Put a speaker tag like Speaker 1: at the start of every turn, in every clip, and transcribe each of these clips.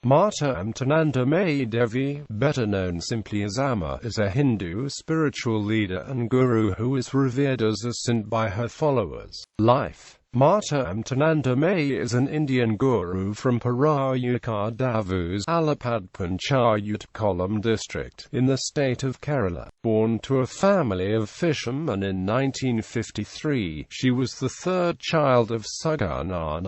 Speaker 1: Mātā Amṛtānandamayi Devī, better known simply as Amma, is a Hindu spiritual leader and guru who is revered as a saint by her followers. Life. Mātā Amṛtānandamayi is an Indian guru from Parayukar Davu's Alapad Panchayat Kollam district, in the state of Kerala. Born to a family of fishermen in 1953, she was the third child of Untitled.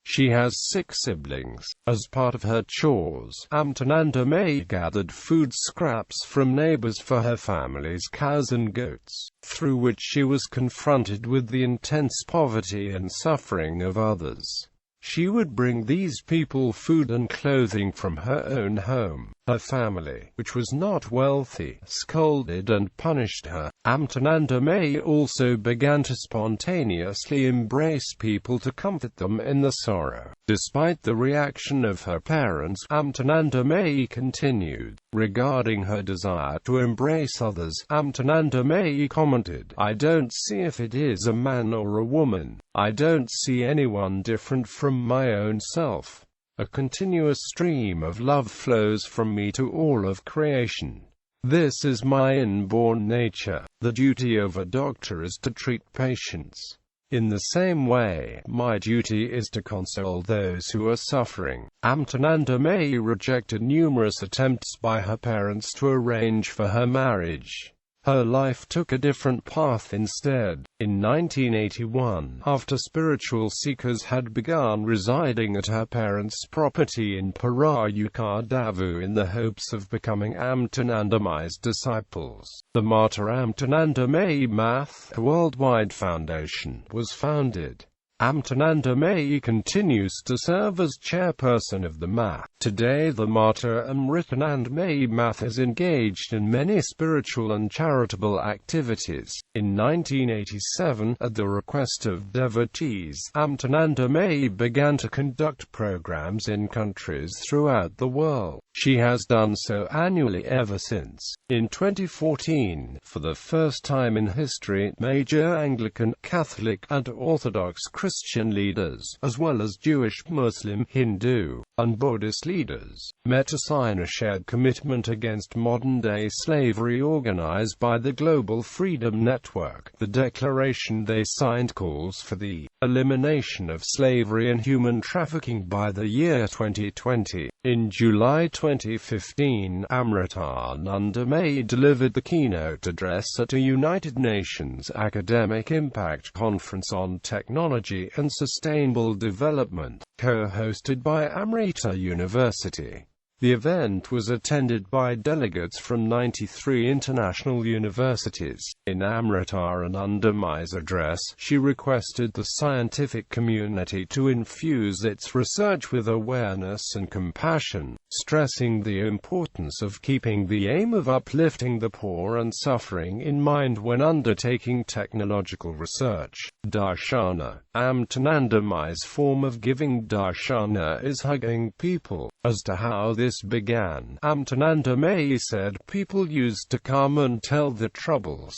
Speaker 1: She has 6 siblings. As part of her chores, Amṛtānandamayi gathered food scraps from neighbors for her family's cows and goats, through which she was confronted with the intense poverty and suffering of others. She would bring these people food and clothing from her own home. Her family, which was not wealthy, scolded and punished her. Amṛtānandamayi also began to spontaneously embrace people to comfort them in their sorrow. Despite the reaction of her parents, Amṛtānandamayi continued. Regarding her desire to embrace others, Amṛtānandamayi commented, "I don't see if it is a man or a woman. I don't see anyone different from my own self. A continuous stream of love flows from me to all of creation. This is my inborn nature. The duty of a doctor is to treat patients. In the same way, my duty is to console those who are suffering." Amṛtānandamayi rejected numerous attempts by her parents to arrange for her marriage. Her life took a different path instead. In 1981, after spiritual seekers had begun residing at her parents' property in Parayukar Davu in the hopes of becoming Amṛtānandamayi's disciples, the Mātā Amṛtānandamayi Math, a worldwide foundation, was founded. Amṛtānandamayi continues to serve as chairperson of the Math. Today the Mātā Amṛtānandamayi Math is engaged in many spiritual and charitable activities. In 1987, at the request of devotees, Amṛtānandamayi began to conduct programs in countries throughout the world. She has done so annually ever since. In 2014, for the first time in history, major Anglican, Catholic, and Orthodox Christian leaders, as well as Jewish, Muslim, Hindu, and Buddhist leaders, met to sign a shared commitment against modern-day slavery organized by the Global Freedom Network. The declaration they signed calls for the elimination of slavery and human trafficking by the year 2020. In July 2015, Amritanandamayi delivered the keynote address at a United Nations Academic Impact Conference on Technology and Sustainable Development, co-hosted by Amrita University. The event was attended by delegates from 93 international universities. In Amritanandamayi's address, she requested the scientific community to infuse its research with awareness and compassion, stressing the importance of keeping the aim of uplifting the poor and suffering in mind when undertaking technological research. Darshana. Amritanandamayi's form of giving darshana is hugging people. As to how this began, Amritanandamayi said, "People used to come and tell their troubles.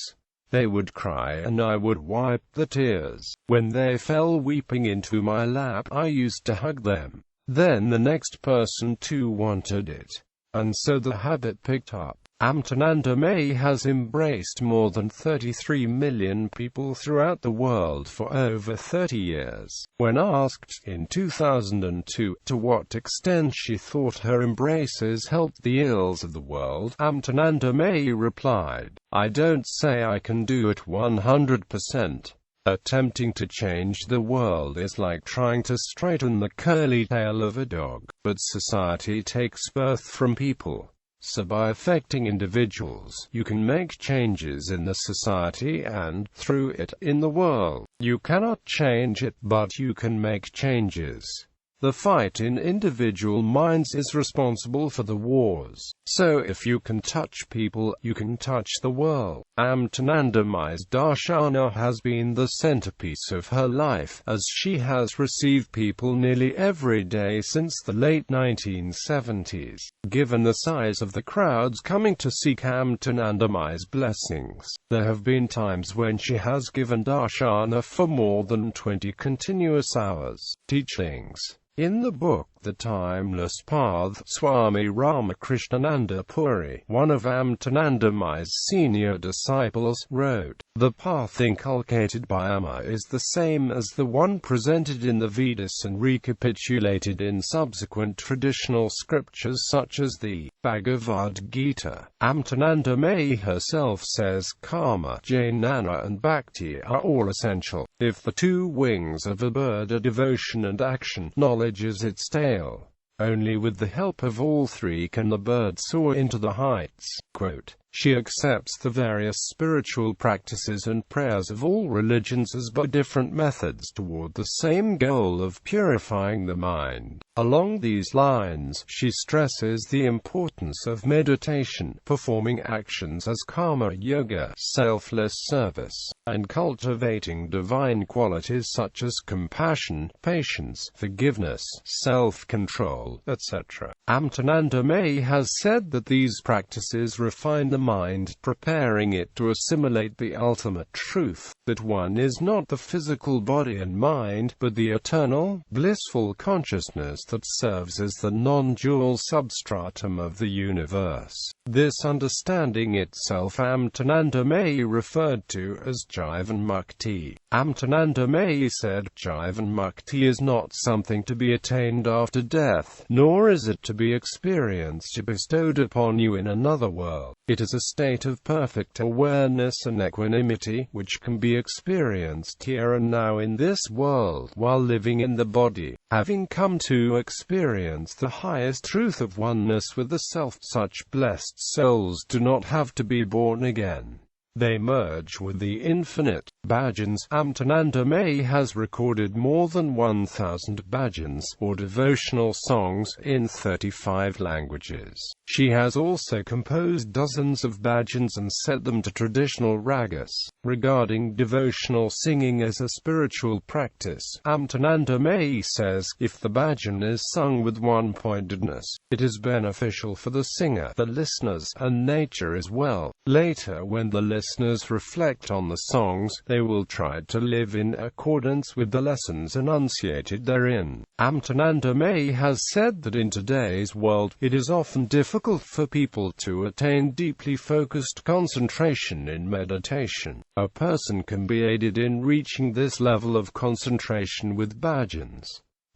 Speaker 1: They would cry and I would wipe the tears. When they fell weeping into my lap, I used to hug them. Then the next person too wanted it. And so the habit picked up." Amritanandamayi has embraced more than 33 million people throughout the world for over 30 years. When asked, in 2002, to what extent she thought her embraces helped the ills of the world, Amritanandamayi replied, "I don't say I can do it 100%. Attempting to change the world is like trying to straighten the curly tail of a dog. But society takes birth from people. So by affecting individuals, you can make changes in the society and, through it, in the world. You cannot change it, but you can make changes. The fight in individual minds is responsible for the wars. So if you can touch people, you can touch the world." Amritanandamayi's darshana has been the centerpiece of her life, as she has received people nearly every day since the late 1970s. Given the size of the crowds coming to seek Amritanandamayi's blessings, there have been times when she has given darshana for more than 20 continuous hours. Teachings. In the book The Timeless Path, Swami Ramakrishnananda Puri, one of Amritanandamayi's senior disciples, wrote, "The path inculcated by Amma is the same as the one presented in the Vedas and recapitulated in subsequent traditional scriptures such as the Bhagavad Gita." Amritanandamayi herself says karma, jnana and bhakti are all essential. If the two wings of a bird are devotion and action, knowledge is its tail. Only with the help of all three can the bird soar into the heights. Quote, she accepts the various spiritual practices and prayers of all religions as but different methods toward the same goal of purifying the mind. Along these lines, she stresses the importance of meditation, performing actions as karma yoga, selfless service, and cultivating divine qualities such as compassion, patience, forgiveness, self-control, etc. Amritanandamayi has said that these practices refine the mind, preparing it to assimilate the ultimate truth, that one is not the physical body and mind, but the eternal, blissful consciousness that serves as the non-dual substratum of the universe. This understanding itself Amritanandamayi referred to as Jivan Mukti. Amritanandamayi said, Jivan Mukti is not something to be attained after death, nor is it to be experienced or bestowed upon you in another world. It is a state of perfect awareness and equanimity, which can be experienced here and now in this world, while living in the body. Having come to experience the highest truth of oneness with the self, such blessed souls do not have to be born again. They merge with the infinite. Bhajans. Amritanandamayi has recorded more than 1,000 bhajans, or devotional songs, in 35 languages. She has also composed dozens of bhajans and set them to traditional ragas. Regarding devotional singing as a spiritual practice, Amritanandamayi says, if the bhajan is sung with one-pointedness, it is beneficial for the singer, the listeners, and nature as well. Later, when the listeners reflect on the songs, they will try to live in accordance with the lessons enunciated therein. Amritanandamayi has said that in today's world, it is often difficult for people to attain deeply focused concentration in meditation. A person can be aided in reaching this level of concentration with bhajans.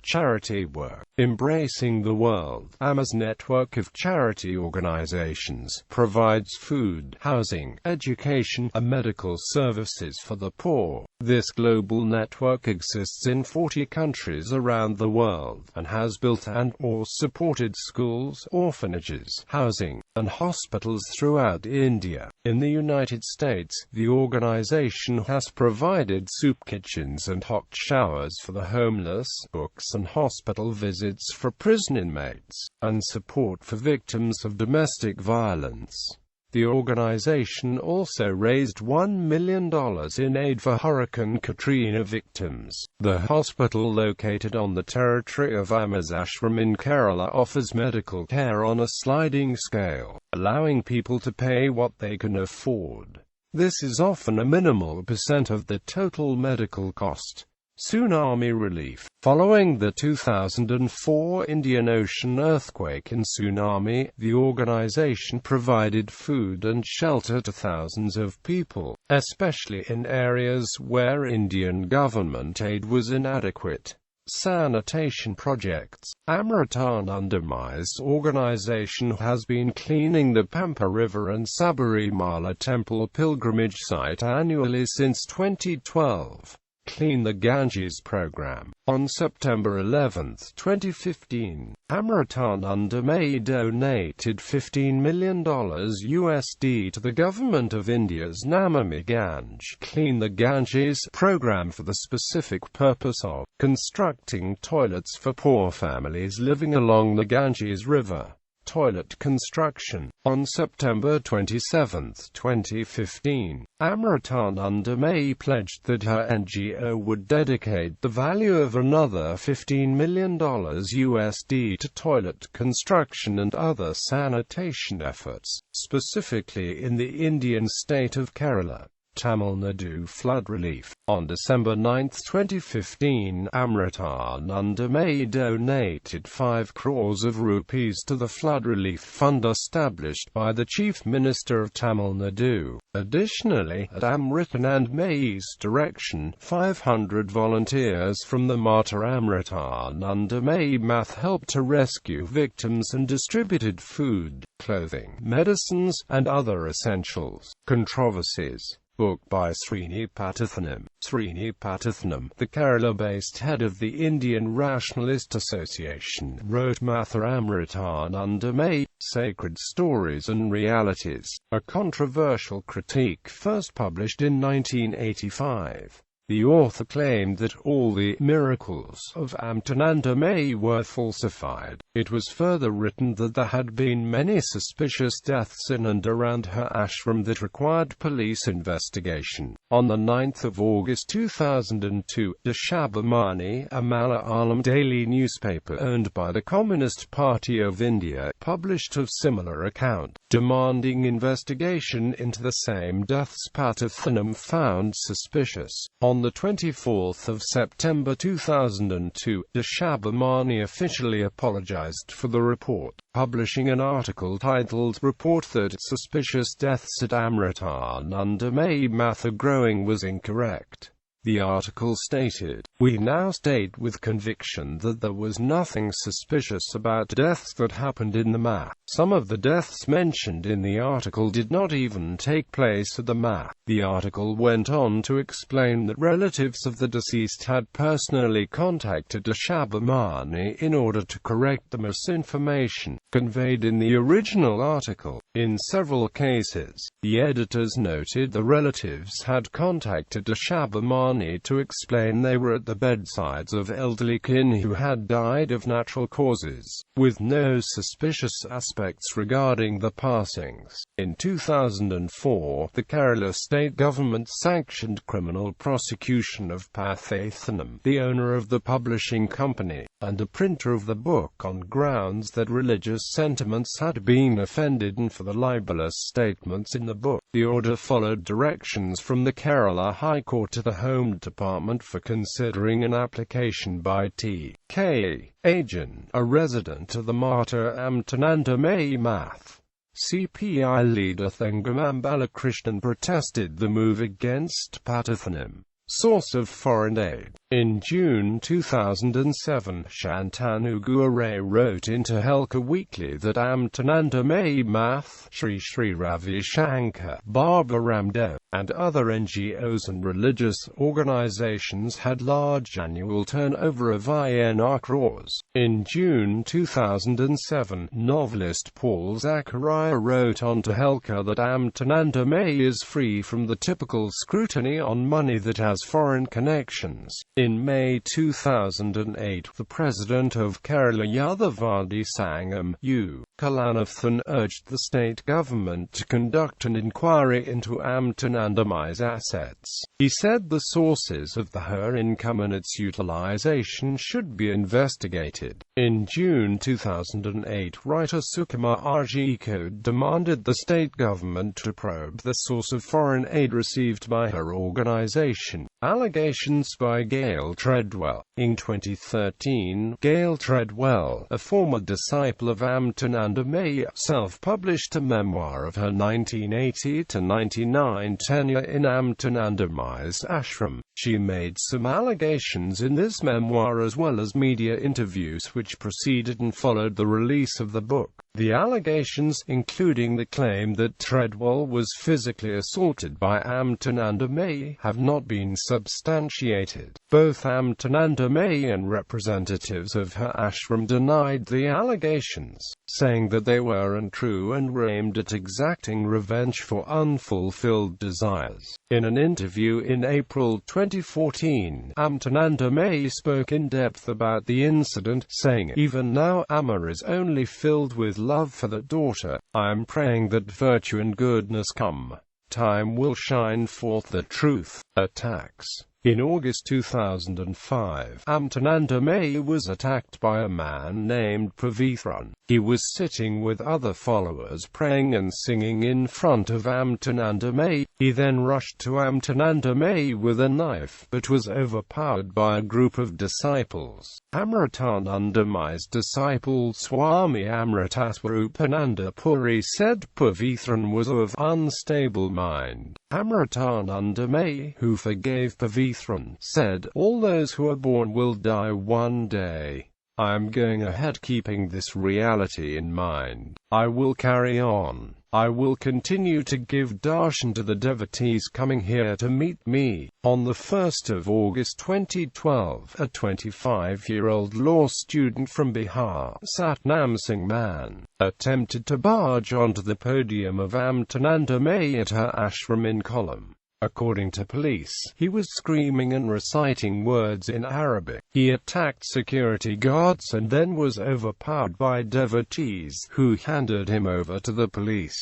Speaker 1: Charity work. Embracing the World. Amma's network of charity organizations provides food, housing, education, and medical services for the poor. This global network exists in 40 countries around the world, and has built and/or supported schools, orphanages, housing, and hospitals throughout India. In the United States, the organization has provided soup kitchens and hot showers for the homeless, books and hospital visits for prison inmates, and support for victims of domestic violence. The organization also raised $1 million in aid for Hurricane Katrina victims. The hospital, located on the territory of Amma's ashram in Kerala, offers medical care on a sliding scale, allowing people to pay what they can afford. This is often a minimal % of the total medical cost. Tsunami Relief. Following the 2004 Indian Ocean earthquake and tsunami, the organization provided food and shelter to thousands of people, especially in areas where Indian government aid was inadequate. Sanitation Projects. Amritanandamayi's organization has been cleaning the Pampa River and Sabarimala Temple pilgrimage site annually since 2012. Clean the Ganges program. On September 11, 2015, Amritanandamayi donated $15 million USD to the government of India's Namami Gange Clean the Ganges program for the specific purpose of constructing toilets for poor families living along the Ganges River. Toilet construction. On September 27, 2015, Amritanandamayi pledged that her NGO would dedicate the value of another $15 million USD to toilet construction and other sanitation efforts, specifically in the Indian state of Kerala. Tamil Nadu flood relief. On December 9, 2015, Amritanandamayi donated 5 crores of rupees to the flood relief fund established by the Chief Minister of Tamil Nadu. Additionally, at Amritanandamayi's direction, 500 volunteers from the Mātā Amṛtānandamayi Devī helped to rescue victims and distributed food, clothing, medicines, and other essentials. Controversies. Book by Srinivasan. Srinivasan, the Kerala-based head of the Indian Rationalist Association, wrote Mātā Amṛtānandamayi, Sacred Stories and Realities, a controversial critique first published in 1985. The author claimed that all the miracles of Amṛtānandamayi were falsified. It was further written that there had been many suspicious deaths in and around her ashram that required police investigation. On 9 August 2002, Deshabhamani, a Malayalam daily newspaper owned by the Communist Party of India, published a similar account, demanding investigation into the same deaths Fotokannan found suspicious. On 24 September 2002, Deshabhamani officially apologized for the report, publishing an article titled "Report that suspicious deaths at Amṛtānandamayi Devī growing was incorrect." The article stated, "We now state with conviction that there was nothing suspicious about deaths that happened in the MA. Some of the deaths mentioned in the article did not even take place at the MA." The article went on to explain that relatives of the deceased had personally contacted Deshabhamani in order to correct the misinformation conveyed in the original article. In several cases, the editors noted the relatives had contacted Deshabhamani to explain they were at the bedsides of elderly kin who had died of natural causes, with no suspicious aspects regarding the passings. In 2004, the Kerala state government sanctioned criminal prosecution of Fotokannan, the owner of the publishing company, and a printer of the book, on grounds that religious sentiments had been offended and for the libelous statements in the book. The order followed directions from the Kerala High Court to the Home Department for considering an application by T.K. Ajan, a resident of the Mātā Amṛtānandamayi Devī. CPI leader Thangamam Balakrishnan protested the move against Fotokannan. Source of foreign aid. In June 2007, Shantanu Guare wrote in Tehelka Weekly that Amṛtānandamayi Devī, Sri Ravi Shankar, Baba Ramdev, and other NGOs and religious organizations had large annual turnover of INR crores. In June 2007, novelist Paul Zachariah wrote on Tehelka that Amṛtānandamayi is free from the typical scrutiny on money that has foreign connections. In May 2008, the president of Kerala Yadavadi Sangam, U. Kalanathan, urged the state government to conduct an inquiry into Amṛtānandamayi's assets. He said the sources of her income and its utilization should be investigated. In June 2008, writer Sukumar Rajikode demanded the state government to probe the source of foreign aid received by her organization. Allegations by Gail Treadwell. In 2013, Gail Treadwell, a former disciple of Amṛtānandamayi, self-published a memoir of her 1980-99 tenure in Amṛtānandamayi's ashram. She made some allegations in this memoir as well as media interviews which preceded and followed the release of the book. The allegations, including the claim that Treadwell was physically assaulted by Amṛtānandamayi, have not been substantiated. Both Amṛtānandamayi and representatives of her ashram denied the allegations, saying that they were untrue and were aimed at exacting revenge for unfulfilled desires. In an interview in April 2014, Amṛtānandamayi spoke in depth about the incident, saying, "Even now, Amma is only filled with love for the daughter. I am praying that virtue and goodness come. Time will shine forth the truth." Attacks. In August 2005, Amṛtānandamayi was attacked by a man named Pravithran. He was sitting with other followers praying and singing in front of Amṛtānandamayi. He then rushed to Amṛtānandamayi with a knife, but was overpowered by a group of disciples. Amritanandamayi's disciple Swami Amritaswarupanandapuri said Pavithran was of unstable mind. Amritanandamayi, who forgave Pavithran, said, "All those who are born will die one day. I am going ahead keeping this reality in mind. I will carry on. I will continue to give darshan to the devotees coming here to meet me." On the 1st of August 2012, a 25-year-old law student from Bihar, Satnam Singh Man, attempted to barge onto the podium of Amṛtānandamayi at her ashram in Kollam. According to police, he was screaming and reciting words in Arabic. He attacked security guards and then was overpowered by devotees, who handed him over to the police.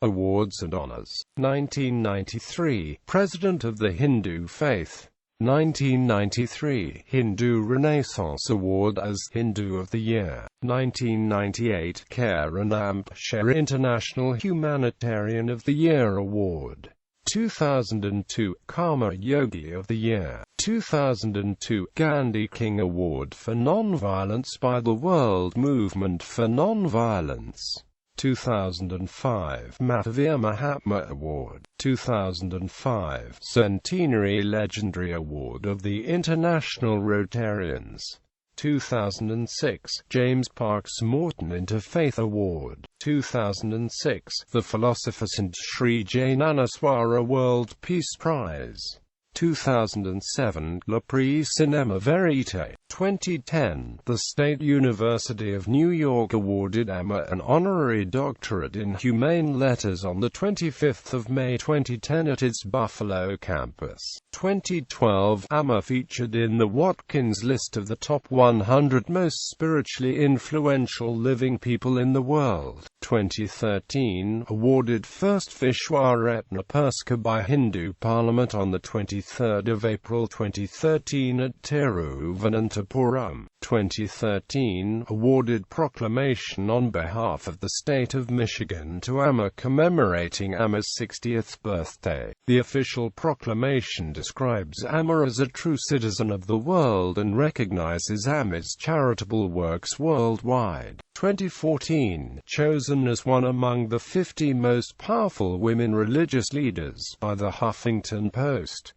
Speaker 1: Awards and honors. 1993, President of the Hindu Faith. 1993, Hindu Renaissance Award as Hindu of the Year. 1998, Karan Share International Humanitarian of the Year Award. 2002, Karma Yogi of the Year. 2002, Gandhi King Award for Nonviolence by the World Movement for Nonviolence. 2005, Matavir Mahatma Award. 2005, Centenary Legendary Award of the International Rotarians. 2006, James Parks Morton Interfaith Award. 2006, the Philosopher St. Sri Jainanaswara World Peace Prize. 2007, Le Prix Cinema Verite. 2010, the State University of New York awarded Amma an honorary doctorate in humane letters on the 25th of May 2010 at its Buffalo campus. 2012, Amma featured in the Watkins list of the top 100 most spiritually influential living people in the world. 2013, awarded first Vishwaratna Puraskar by Hindu Parliament on the 23rd of April 2013 at Tiruvananthapuram. 2013, awarded proclamation on behalf of the state of Michigan to Amma commemorating Amma's 60th birthday. The official proclamation describes Amma as a true citizen of the world and recognizes Amma's charitable works worldwide. 2014, chosen as one among the 50 most powerful women religious leaders by the Huffington Post.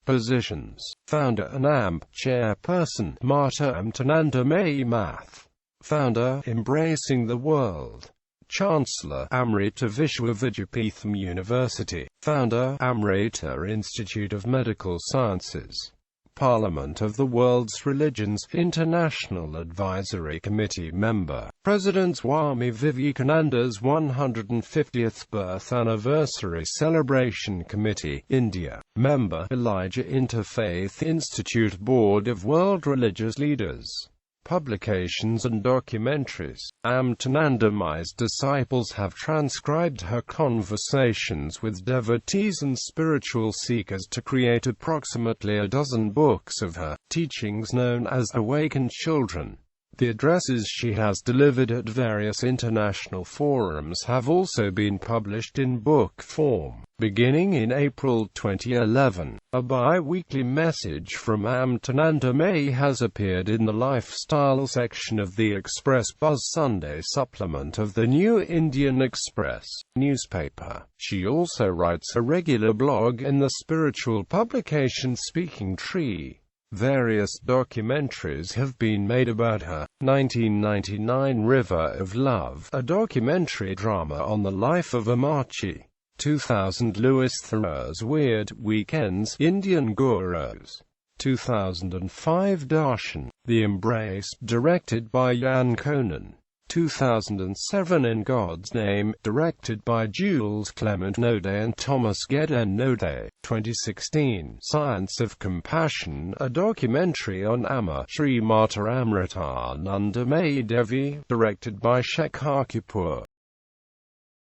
Speaker 1: Positions: Founder and AMP Chairperson, Mātā Amṛtānandamayi Math. Founder, Embracing the World. Chancellor, Amrita Vishwavidyapitham University. Founder, Amrita Institute of Medical Sciences. Parliament of the World's Religions International Advisory Committee Member. President Swami Vivekananda's 150th Birth Anniversary Celebration Committee, India. Member, Elijah Interfaith Institute Board of World Religious Leaders. Publications and documentaries. Amṛtānandamayi's disciples have transcribed her conversations with devotees and spiritual seekers to create approximately a dozen books of her teachings known as Awakened Children. The addresses she has delivered at various international forums have also been published in book form. Beginning in April 2011, a bi-weekly message from Amṛtānandamayi has appeared in the lifestyle section of the Express Buzz Sunday supplement of the New Indian Express newspaper. She also writes a regular blog in the spiritual publication Speaking Tree. Various documentaries have been made about her. 1999 River of Love, a documentary drama on the life of Ammachi. 2000 Louis Theroux Weird Weekends, Indian Gurus. 2005 Darshan, The Embrace, directed by Jan Conan. 2007 In God's Name, directed by Jules Clement Node and Thomas Gedden Node. 2016 Science of Compassion, a documentary on Amma, Sri Mātā Amṛtānandamayi Devī, directed by Shekhar Kapoor.